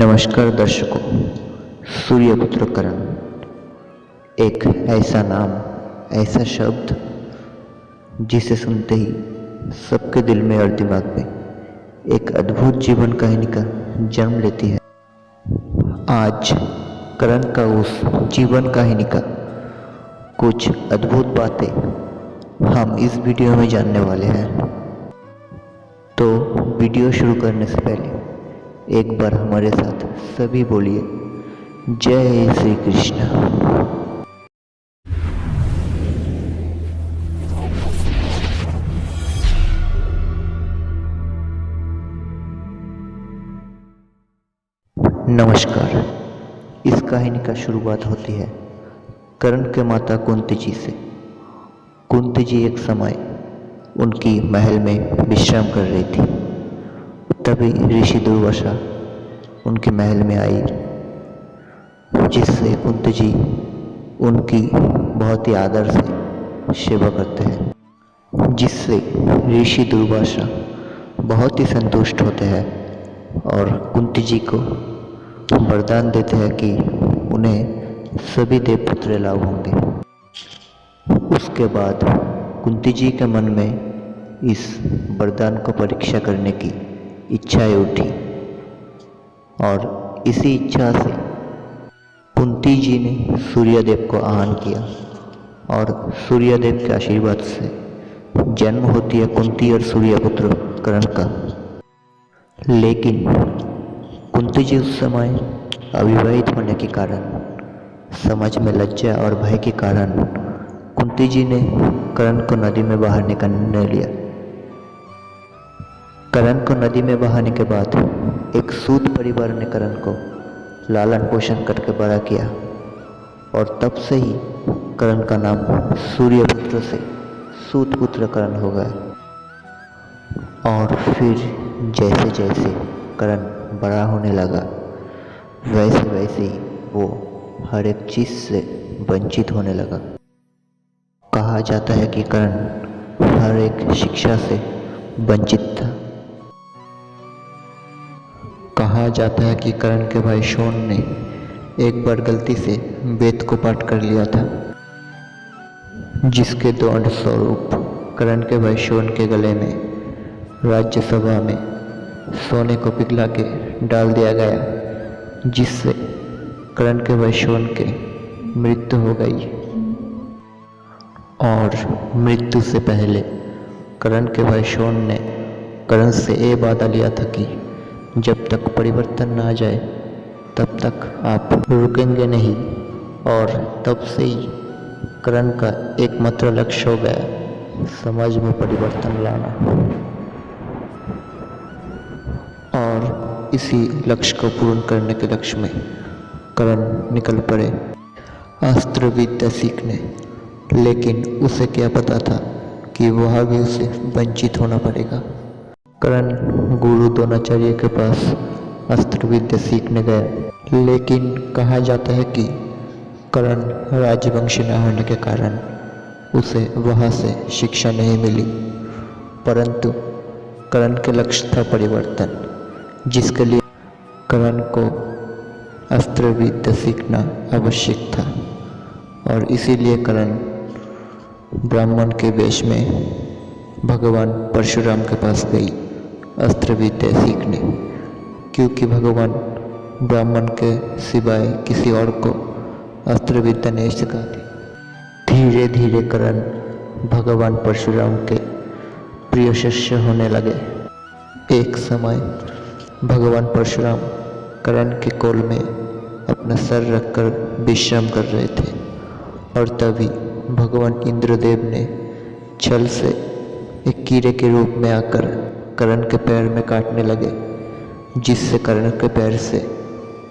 नमस्कार दर्शकों। सूर्यपुत्र करण एक ऐसा नाम, ऐसा शब्द जिसे सुनते ही सबके दिल में और दिमाग में एक अद्भुत जीवन कहानी का जन्म लेती है। आज करण का उस जीवन कहानी का कुछ अद्भुत बातें हम इस वीडियो में जानने वाले हैं। तो वीडियो शुरू करने से पहले एक बार हमारे साथ सभी बोलिए, जय श्री कृष्ण। नमस्कार। इस कहानी का शुरुआत होती है करण के माता कुंती जी से। कुंती जी एक समय उनकी महल में विश्राम कर रही थी। तभी ऋषि दुर्वासा उनके महल में आई, जिससे कुंती जी उनकी बहुत ही आदर से सेवा करते हैं, जिससे ऋषि दुर्वासा बहुत ही संतुष्ट होते हैं और कुंती जी को वरदान देते हैं कि उन्हें सभी देवपुत्र लाभ होंगे। उसके बाद कुंती जी के मन में इस वरदान को परीक्षा करने की इच्छाएं उठी और इसी इच्छा से कुंती जी ने सूर्यदेव को आह्वान किया और सूर्यदेव के आशीर्वाद से जन्म होती है कुंती और सूर्यपुत्र करण का। लेकिन कुंती जी उस समय अविवाहित होने के कारण, समाज में लज्जा और भय के कारण कुंती जी ने करण को नदी में बहाने का निर्णय लिया। करण को नदी में बहाने के बाद एक सूत परिवार ने करण को लालन पोषण करके बड़ा किया और तब से ही करण का नाम सूर्यपुत्र से सूतपुत्र करण हो गया। और फिर जैसे जैसे करण बड़ा होने लगा, वैसे वैसे ही वो हर एक चीज़ से वंचित होने लगा। कहा जाता है कि करण हर एक शिक्षा से वंचित था। कहा जाता है कि करण के भाई शोन ने एक बार गलती से वेद को पाठ कर लिया था, जिसके दंड स्वरूप करण के भाई शोन के गले में राज्यसभा में सोने को पिघला के डाल दिया गया, जिससे करण के भाई शोन के मृत्यु हो गई। और मृत्यु से पहले करण के भाई शोन ने करण से ये वादा लिया था कि जब तक परिवर्तन ना आ जाए तब तक आप रुकेंगे नहीं। और तब से ही करण का एकमात्र लक्ष्य हो गया समाज में परिवर्तन लाना। और इसी लक्ष्य को पूर्ण करने के लक्ष्य में करण निकल पड़े अस्त्र विद्या सीखने। लेकिन उसे क्या पता था कि वह भी उसे वंचित होना पड़ेगा। करण गुरु द्रोणाचार्य के पास अस्त्र विद्या सीखने गया, लेकिन कहा जाता है कि करण राजवंशी न होने के कारण उसे वहाँ से शिक्षा नहीं मिली। परंतु करण के लक्ष्य था परिवर्तन, जिसके लिए करण को अस्त्र विद्या सीखना आवश्यक था। और इसीलिए करण ब्राह्मण के वेश में भगवान परशुराम के पास गई अस्त्र विद्या सीखने, क्योंकि भगवान ब्राह्मण के सिवाय किसी और को अस्त्र विद्या नहीं सिखाते। धीरे धीरे करण भगवान परशुराम के प्रिय शिष्य होने लगे। एक समय भगवान परशुराम करण के कोल में अपना सर रखकर विश्राम कर रहे थे और तभी भगवान इंद्रदेव ने छल से एक कीड़े के रूप में आकर करण के पैर में काटने लगे, जिससे करण के पैर से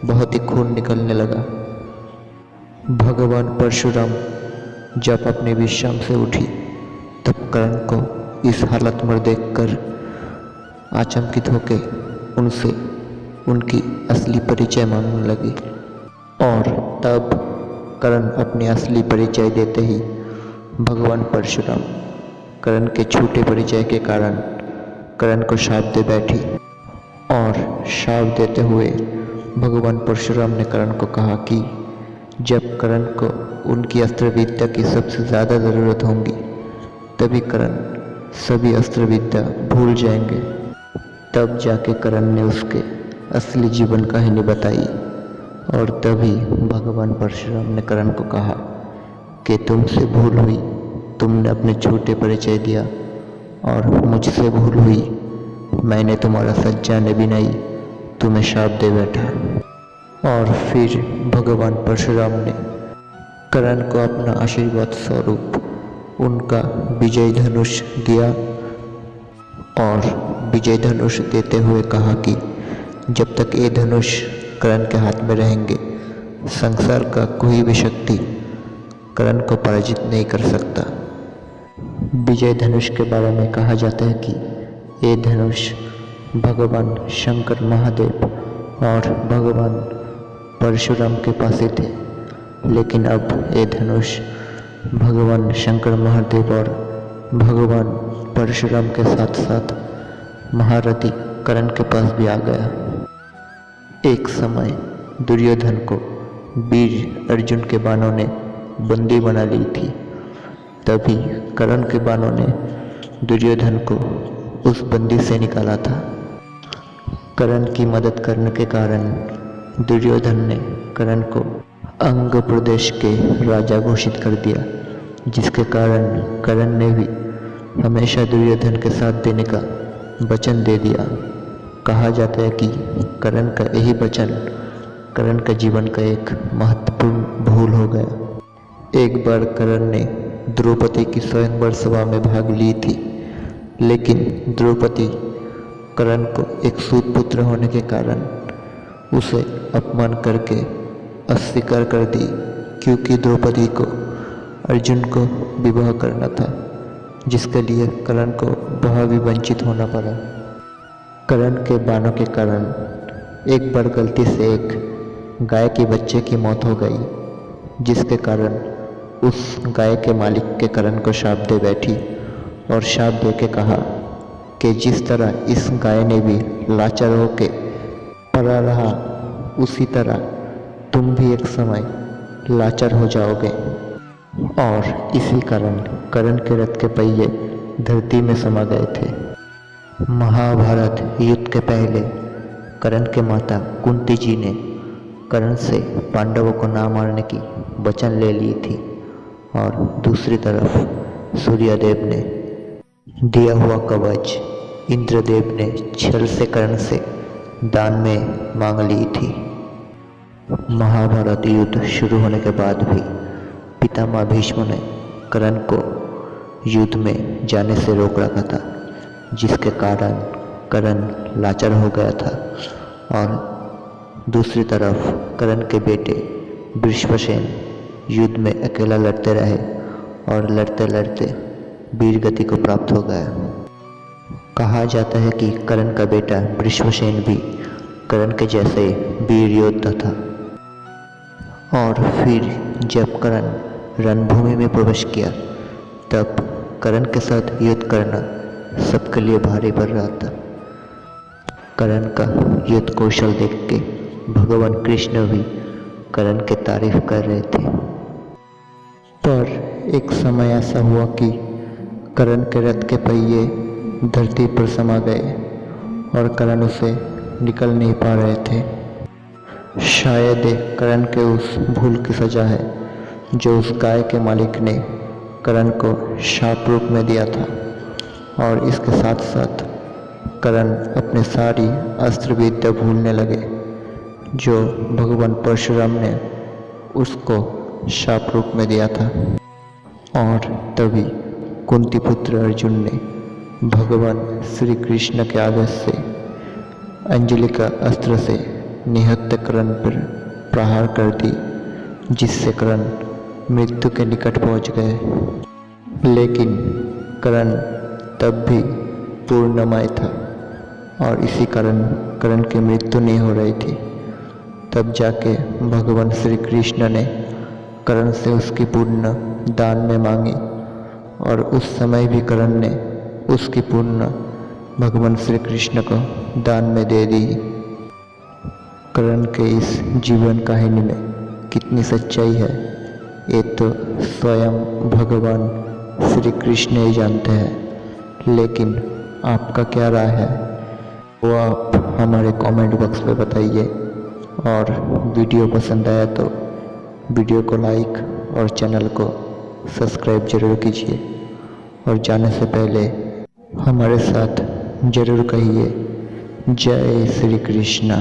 बहुत ही खून निकलने लगा। भगवान परशुराम जब अपने विश्राम से उठी तब करण को इस हालत में देखकर आचंकित होकर उनसे उनकी असली परिचय मांगने लगी। और तब करण अपनी असली परिचय देते ही भगवान परशुराम करण के छोटे परिचय के कारण करण को शाप दे बैठी और शाप देते हुए भगवान परशुराम ने कर्ण को कहा कि जब कर्ण को उनकी अस्त्र विद्या की सबसे ज़्यादा ज़रूरत होगी तभी कर्ण सभी अस्त्र विद्या भूल जाएंगे। तब जाके कर्ण ने उसके असली जीवन कहानी बताई और तभी भगवान परशुराम ने कर्ण को कहा कि तुमसे भूल हुई, तुमने अपने छोटे परिचय दिया और मुझसे भूल हुई, मैंने तुम्हारा सच जाने भी नहीं तुम्हें श्राप दे बैठा। और फिर भगवान परशुराम ने कर्ण को अपना आशीर्वाद स्वरूप उनका विजय धनुष दिया और विजय धनुष देते हुए कहा कि जब तक ये धनुष कर्ण के हाथ में रहेंगे संसार का कोई भी शक्ति कर्ण को पराजित नहीं कर सकता। विजय धनुष के बारे में कहा जाता है कि ये धनुष भगवान शंकर महादेव और भगवान परशुराम के पास ही थे, लेकिन अब ये धनुष भगवान शंकर महादेव और भगवान परशुराम के साथ साथ महारथी कर्ण के पास भी आ गया। एक समय दुर्योधन को वीर अर्जुन के बाणों ने बंदी बना ली थी। तभी कर्ण के बाणों ने दुर्योधन को उस बंदी से निकाला था। कर्ण की मदद करने के कारण दुर्योधन ने कर्ण को अंग प्रदेश के राजा घोषित कर दिया, जिसके कारण कर्ण ने भी हमेशा दुर्योधन के साथ देने का वचन दे दिया। कहा जाता है कि कर्ण का यही वचन कर्ण का जीवन का एक महत्वपूर्ण भूल हो गया। एक बार कर्ण ने द्रौपदी की स्वयंवर सभा में भाग ली थी, लेकिन द्रौपदी कर्ण को एक सूत पुत्र होने के कारण उसे अपमान करके अस्वीकार कर दी, क्योंकि द्रौपदी को अर्जुन को विवाह करना था, जिसके लिए कर्ण को वह भी वंचित होना पड़ा। कर्ण के बाणों के कारण एक बार गलती से एक गाय के बच्चे की मौत हो गई, जिसके कारण उस गाय के मालिक के कर्ण को श्राप दे बैठी और श्राप दे के कहा कि जिस तरह इस गाय ने भी लाचार होके पड़ा रहा, उसी तरह तुम भी एक समय लाचार हो जाओगे। और इसी कारण कर्ण के रथ के पहिए धरती में समा गए थे। महाभारत युद्ध के पहले कर्ण के माता कुंती जी ने कर्ण से पांडवों को ना मारने की वचन ले ली थी और दूसरी तरफ सूर्यदेव ने दिया हुआ कवच इंद्रदेव ने छल से कर्ण से दान में मांग ली थी। महाभारत युद्ध शुरू होने के बाद भी पितामह भीष्म ने कर्ण को युद्ध में जाने से रोक रखा था, जिसके कारण कर्ण लाचार हो गया था। और दूसरी तरफ कर्ण के बेटे वृषभसेन युद्ध में अकेला लड़ते रहे और लड़ते लड़ते वीर गति को प्राप्त हो गया। कहा जाता है कि कर्ण का बेटा वृषभसेन भी कर्ण के जैसे वीर योद्धा था। और फिर जब कर्ण रणभूमि में प्रवेश किया तब कर्ण के साथ युद्ध करना सबके लिए भारी पड़ रहा था। कर्ण का युद्ध कौशल देख के भगवान कृष्ण भी कर्ण की तारीफ कर रहे थे। पर एक समय ऐसा हुआ कि कर्ण के रथ के पहिए धरती पर समा गए और कर्ण उसे निकल नहीं पा रहे थे। शायद कर्ण के उस भूल की सजा है जो उस गाय के मालिक ने कर्ण को शाप रूप में दिया था। और इसके साथ साथ कर्ण अपने सारी अस्त्र विद्या भूलने लगे जो भगवान परशुराम ने उसको शाप रूप में दिया था। और तभी कुंती पुत्र अर्जुन ने भगवान श्री कृष्ण के आदेश से अंजलि का अस्त्र से निहत्थ कर्ण पर प्रहार कर दी, जिससे कर्ण मृत्यु के निकट पहुंच गए। लेकिन कर्ण तब भी पूर्णमय था और इसी कारण कर्ण की मृत्यु नहीं हो रही थी। तब जाके भगवान श्री कृष्ण ने कर्ण से उसकी पूर्ण दान में मांगी और उस समय भी कर्ण ने उसकी पूर्ण भगवान श्री कृष्ण को दान में दे दी। करण के इस जीवन कहानी में कितनी सच्चाई है ये तो स्वयं भगवान श्री कृष्ण ही जानते हैं। लेकिन आपका क्या राय है वो आप हमारे कमेंट बॉक्स में बताइए। और वीडियो पसंद आया तो वीडियो को लाइक और चैनल को सब्सक्राइब जरूर कीजिए। और जाने से पहले हमारे साथ ज़रूर कहिए जय श्री कृष्णा।